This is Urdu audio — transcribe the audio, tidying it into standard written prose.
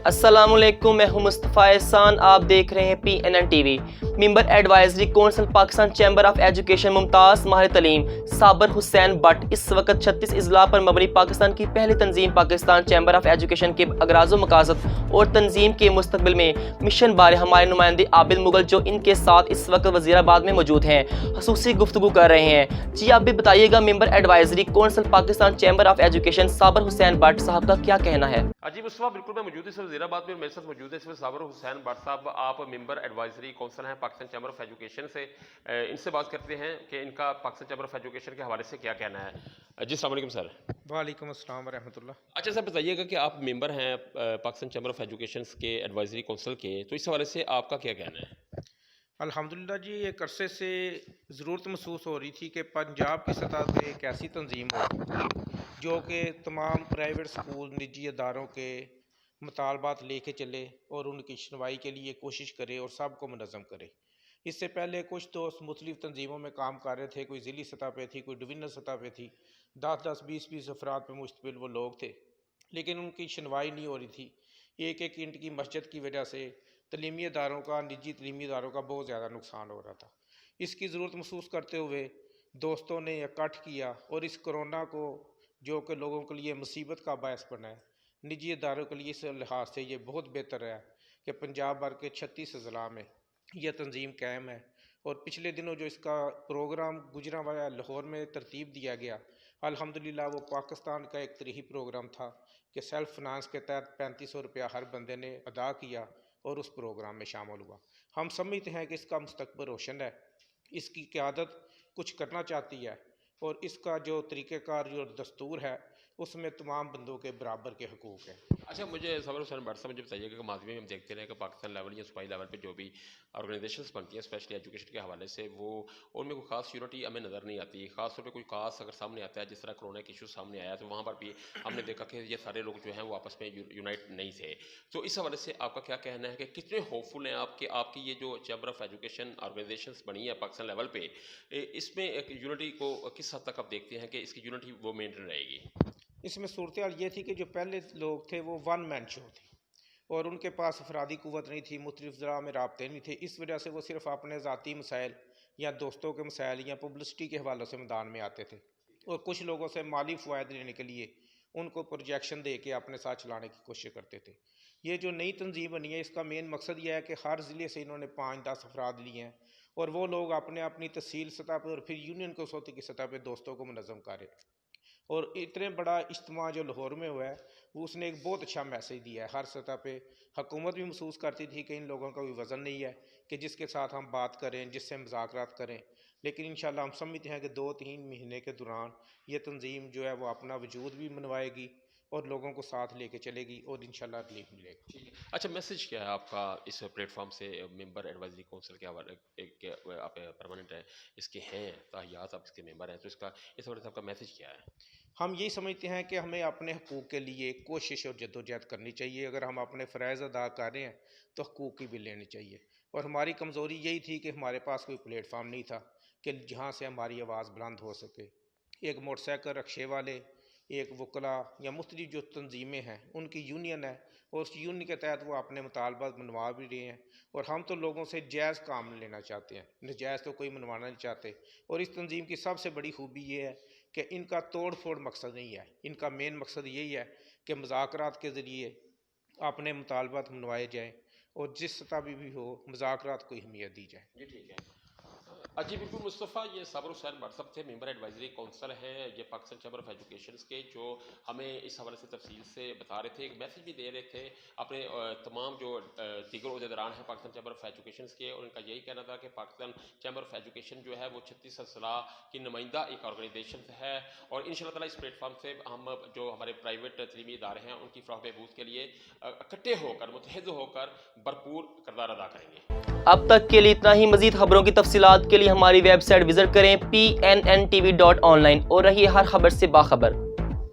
السلام علیکم، میں ہوں مصطفیٰ احسان، آپ دیکھ رہے ہیں PNN TV. Member advisory council Pakistan chamber of education ممتاز ماہر تعلیم صابر حسین بٹ اس وقت 36 اضلاع پر مبنی پاکستان کی پہلی تنظیم پاکستان چیمبر آف ایجوکیشن کے اغراض و مقاصد اور تنظیم کے مستقبل میں مشن بارے ہمارے نمائندے عابد مغل جو ان کے ساتھ اس وقت وزیر آباد میں موجود ہیں خصوصی گفتگو کر رہے ہیں۔ جی آپ بھی بتائیے گا، member advisory council Pakistan chamber of education Sabir Hussain Butt صاحب کا کیا کہنا ہے؟ جی مصطفیٰ، بالکل میں موجود اس وزیر آباد میں، میرے ساتھ موجود ہے اس وقت صابر حسین بٹ صاحب، آپ ممبر ایڈوائزری کونسل ہیں پاکستان چیمبر آف ایجوکیشن سے۔ ان سے بات کرتے ہیں کہ ان کا پاکستان چیمبر آف ایجوکیشن کے حوالے سے کیا کہنا ہے۔ جی السلام علیکم سر۔ وعلیکم السلام ورحمۃ اللہ۔ اچھا سر، بتائیے گا کہ آپ ممبر ہیں پاکستان چیمبر آف ایجوکیشن کے ایڈوائزری کونسل کے، تو اس حوالے سے آپ کا کیا کہنا ہے؟ الحمدللہ جی، ایک عرصے سے ضرورت محسوس ہو رہی تھی کہ پنجاب کی سطح پہ ایک ایسی تنظیم ہو جو کہ تمام پرائیویٹ سکول، نجی اداروں کے مطالبات لے کے چلے اور ان کی شنوائی کے لیے کوشش کرے اور سب کو منظم کرے۔ اس سے پہلے کچھ دوست مختلف تنظیموں میں کام کر رہے تھے، کوئی ضلعی سطح پہ تھی، کوئی ڈویژنل سطح پہ تھی، 10-20 افراد پہ مشتمل وہ لوگ تھے، لیکن ان کی شنوائی نہیں ہو رہی تھی۔ ایک اینٹ کی مسجد کی وجہ سے تعلیمی اداروں کا، نجی تعلیمی اداروں کا بہت زیادہ نقصان ہو رہا تھا۔ اس کی ضرورت محسوس کرتے ہوئے دوستوں نے اکٹھ کیا اور اس کرونا کو، جو کہ لوگوں کے لیے مصیبت کا باعث بنا ہے، نجی اداروں کے لیے اس لحاظ سے یہ بہت بہتر ہے کہ پنجاب بھر کے 36 اضلاع میں یہ تنظیم قائم ہے۔ اور پچھلے دنوں جو اس کا پروگرام گزرا ہوا ہے لاہور میں ترتیب دیا گیا، الحمدللہ وہ پاکستان کا ایک تاریخی پروگرام تھا کہ سیلف فنانس کے تحت 3500 روپیہ ہر بندے نے ادا کیا اور اس پروگرام میں شامل ہوا۔ ہم سمجھتے ہیں کہ اس کا مستقبل روشن ہے، اس کی قیادت کچھ کرنا چاہتی ہے اور اس کا جو طریقہ کار، جو دستور ہے، اس میں تمام بندوں کے برابر کے حقوق ہیں۔ اچھا، مجھے صابر حسین بٹ صاحب مجھے بتائیے گا کہ ماضی میں ہم دیکھتے رہے کہ پاکستان لیول یا صوبائی لیول پہ جو بھی آرگنائزیشنز بنتی ہیں اسپیشلی ایجوکیشن کے حوالے سے، وہ ان میں کوئی خاص یونٹی ہمیں نظر نہیں آتی۔ خاص طور پہ کوئی خاص اگر سامنے آتا ہے، جس طرح کرونا کے ایشو سامنے آیا، تو وہاں پر بھی ہم نے دیکھا کہ یہ سارے لوگ جو ہیں وہ آپس میں یونائٹ نہیں تھے۔ تو اس حوالے سے آپ کا کیا کہنا ہے کہ کتنے ہوپ فل ہیں آپ کہ آپ کی یہ جو چیمبر آف ایجوکیشن آرگنائزیشنز بنی ہے پاکستان لیول پہ، اس میں ایک یونٹی کو کس حد تک آپ دیکھتے ہیں کہ اس کی یونٹی وہ مینٹین رہے گی؟ اس میں صورتحال یہ تھی کہ جو پہلے لوگ تھے وہ ون مین شو تھے اور ان کے پاس افرادی قوت نہیں تھی، مختلف ذرائع میں رابطے نہیں تھے۔ اس وجہ سے وہ صرف اپنے ذاتی مسائل یا دوستوں کے مسائل یا پبلسٹی کے حوالوں سے میدان میں آتے تھے اور کچھ لوگوں سے مالی فوائد لینے کے لیے ان کو پروجیکشن دے کے اپنے ساتھ چلانے کی کوشش کرتے تھے۔ یہ جو نئی تنظیم بنی ہے، اس کا مین مقصد یہ ہے کہ ہر ضلع سے انہوں نے 5-10 افراد لیے ہیں اور وہ لوگ اپنی تحصیل سطح پہ اور پھر یونین کونسل کی سطح پہ دوستوں کو منظم کریں۔ اور اتنے بڑا اجتماع جو لاہور میں ہوا ہے، وہ اس نے ایک بہت اچھا میسیج دیا ہے۔ ہر سطح پہ حکومت بھی محسوس کرتی تھی کہ ان لوگوں کا کوئی وزن نہیں ہے کہ جس کے ساتھ ہم بات کریں، جس سے مذاکرات کریں، لیکن انشاءاللہ ہم سمجھتے ہیں کہ 2-3 مہینے کے دوران یہ تنظیم جو ہے وہ اپنا وجود بھی منوائے گی اور لوگوں کو ساتھ لے کے چلے گی اور انشاءاللہ ریلیف ملے گا۔ اچھا، میسج کیا ہے آپ کا اس پلیٹ فارم سے ممبر ایڈوائزری کونسل کے حوالے، آپ پرماننٹ ہے اس کے ہیں تاحیات، آپ اس کے ممبر ہیں، تو اس حوالے سے آپ کا میسج کیا ہے؟ ہم یہی سمجھتے ہیں کہ ہمیں اپنے حقوق کے لیے کوشش اور جدوجہد کرنی چاہیے۔ اگر ہم اپنے فرائض ادا کر رہے ہیں تو حقوق کی بھی لینی چاہیے، اور ہماری کمزوری یہی تھی کہ ہمارے پاس کوئی پلیٹ فارم نہیں تھا کہ جہاں سے ہماری آواز بلند ہو سکے۔ ایک موٹر سائیکل رکشے والے، ایک وکلا یا مختلف جو تنظیمیں ہیں، ان کی یونین ہے اور اس یونین کے تحت وہ اپنے مطالبات منوا بھی رہے ہیں، اور ہم تو لوگوں سے جائز کام لینا چاہتے ہیں، نجائز تو کوئی منوانا نہیں چاہتے۔ اور اس تنظیم کی سب سے بڑی خوبی یہ ہے کہ ان کا توڑ پھوڑ مقصد نہیں ہے، ان کا مین مقصد یہی ہے کہ مذاکرات کے ذریعے اپنے مطالبات منوائے جائیں اور جس سطح بھی ہو مذاکرات کو اہمیت دی جائے۔ جی ٹھیک ہے۔ جی بالکل مصطفیٰ، یہ صابر حسین بٹ صاحب تھے، ممبر ایڈوائزری کونسل ہیں یہ پاکستان چیمبر آف ایجوکیشن کے، جو ہمیں اس حوالے سے تفصیل سے بتا رہے تھے، ایک میسج بھی دے رہے تھے اپنے تمام جو دیگر عہدیداران ہیں پاکستان چیمبر آف ایجوکیشن کے، اور ان کا یہی کہنا تھا کہ پاکستان چیمبر آف ایجوکیشن جو ہے وہ 36 اضلاع کی نمائندہ ایک آرگنائزیشن ہے، اور ان شاء اللہ تعالیٰ اس پلیٹ فارم سے ہم جو ہمارے پرائیویٹ تعلیمی ادارے ہیں ان کی فلاح و بہبود کے لیے اکٹھے ہو کر، متحد ہو کر بھرپور کردار ادا کریں گے۔ اب تک کے لیے اتنا ہی۔ مزید خبروں کی تفصیلات کے لیے ہماری ویب سائٹ وزٹ کریں PNNTV.online اور رہیے ہر خبر سے باخبر۔